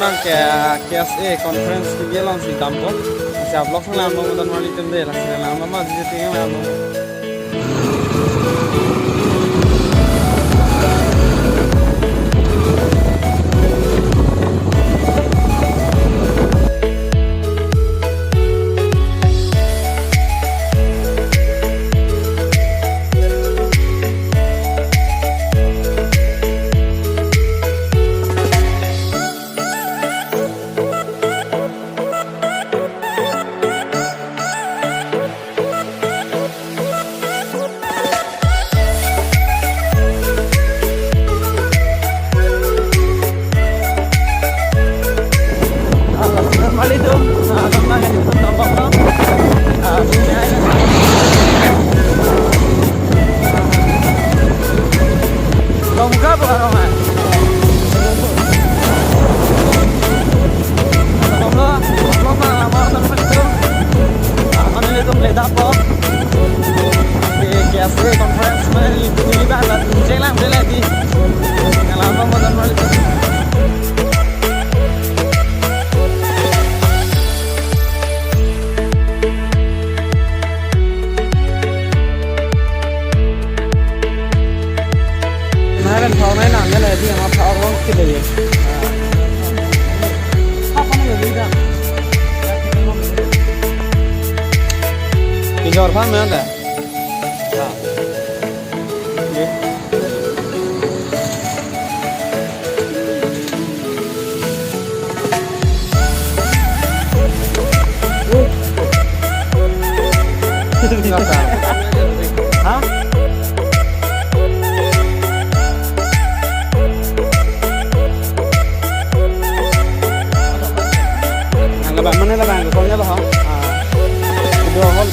nang KSA conference ki gelang si dampo sa blog sang lam mo dan wali temde la sa lam ma di te lam mo Jor phan me anda ha ye ha là bạn mana là bạn của con nhá bà không video không.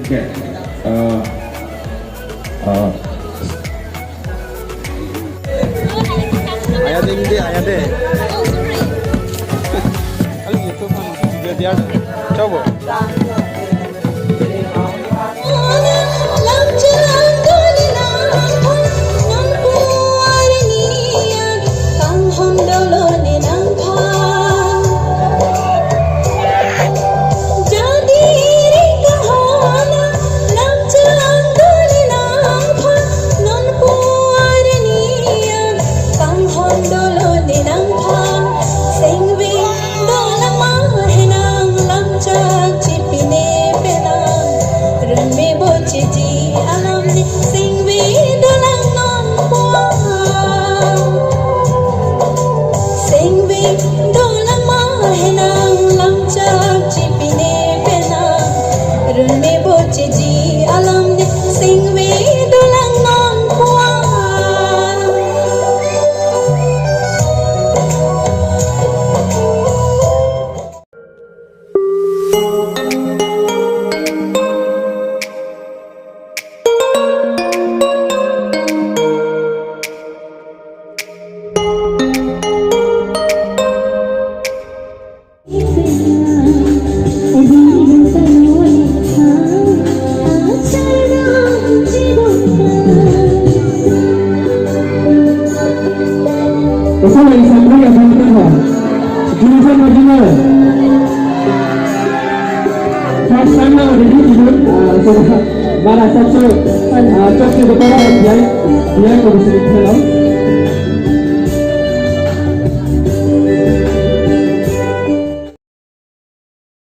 Okay. Ayah deh. Kalau gitu kan dia coba. Para satu, cok di depan dia, dia kau bisa